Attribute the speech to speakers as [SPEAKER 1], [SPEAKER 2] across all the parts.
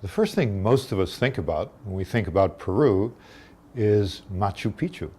[SPEAKER 1] first thing most of us think about when we think about Peru is Machu Picchu.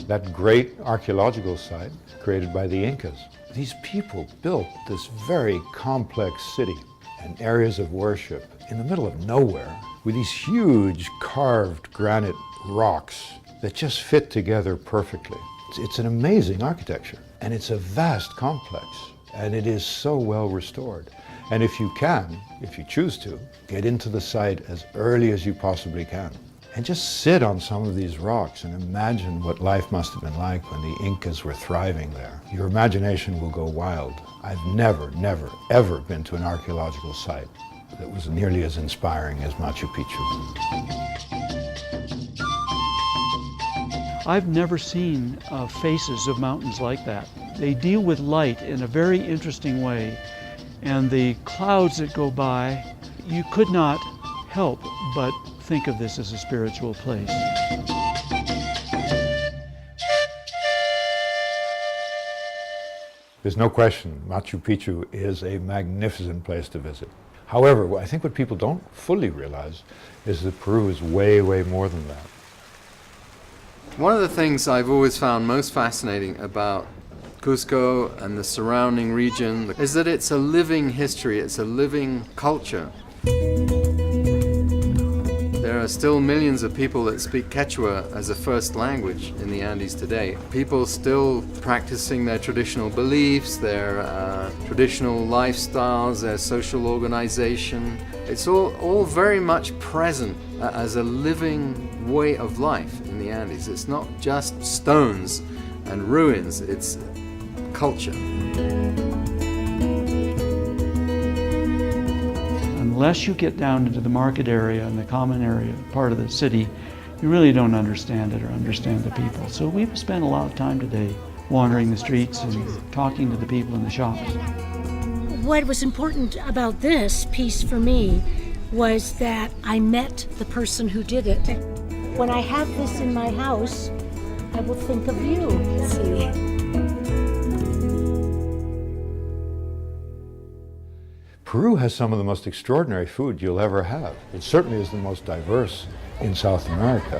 [SPEAKER 1] That great archaeological site created by the Incas. These people built this very complex city and areas of worship in the middle of nowhere with these huge carved granite rocks that just fit together perfectly. It's an amazing architecture, and it's a vast complex, and it is so well restored. And if you can, if you choose to, get into the site as early as you possibly can. And just sit on some of these rocks and imagine what life must have been like when the Incas were thriving there. Your imagination will go wild. I've never, ever been to an archaeological site that was nearly as inspiring as Machu Picchu.
[SPEAKER 2] I've never seen faces of mountains like that. They deal with light in a very interesting way. And the clouds that go by, you could not help but think of this as a spiritual place.
[SPEAKER 1] There's no question Machu Picchu is a magnificent place to visit. However, I think what people don't fully realize is that Peru is way, way more than that.
[SPEAKER 3] One of the things I've always found most fascinating about Cusco and the surrounding region is that it's a living history, it's a living culture. There are still millions of people that speak Quechua as a first language in the Andes today. People still practicing their traditional beliefs, their traditional lifestyles, their social organization. It's all very much present as a living way of life in the Andes. It's not just stones and ruins, it's culture.
[SPEAKER 2] Unless you get down into the market area and the common area part of the city, you really don't understand it or understand the people. So we've spent a lot of time today wandering the streets and talking to the people in the shops.
[SPEAKER 4] What was important about this piece for me was that I met the person who did it. When I have this in my house, I will think of you. See?
[SPEAKER 1] Peru has some of the most extraordinary food you'll ever have. It certainly is the most diverse in South America.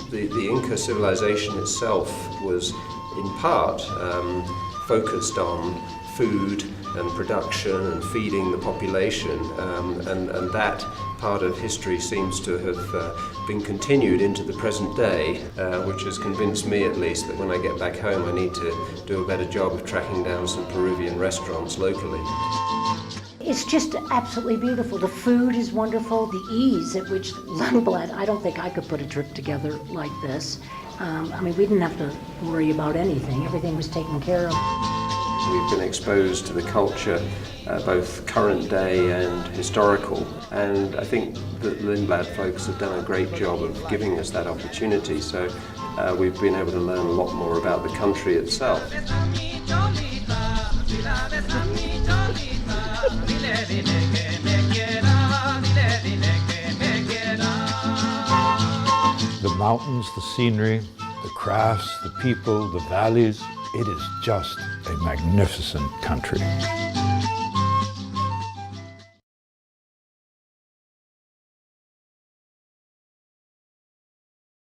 [SPEAKER 5] The Inca civilization itself was in part focused on food and production and feeding the population, and that part of history seems to have been continued into the present day, which has convinced me at least that when I get back home I need to do a better job of tracking down some Peruvian restaurants locally.
[SPEAKER 4] It's just absolutely beautiful. The food is wonderful. The ease at which Lundblad, I don't think I could put a trip together like this. I mean, we didn't have to worry about anything. Everything was taken care of.
[SPEAKER 5] We've been exposed to the culture, both current day and historical, and I think that Lindblad folks have done a great job of giving us that opportunity, so we've been able to learn a lot more about the country itself.
[SPEAKER 1] The mountains, the scenery, the crafts, the people, the valleys, it is just a magnificent country.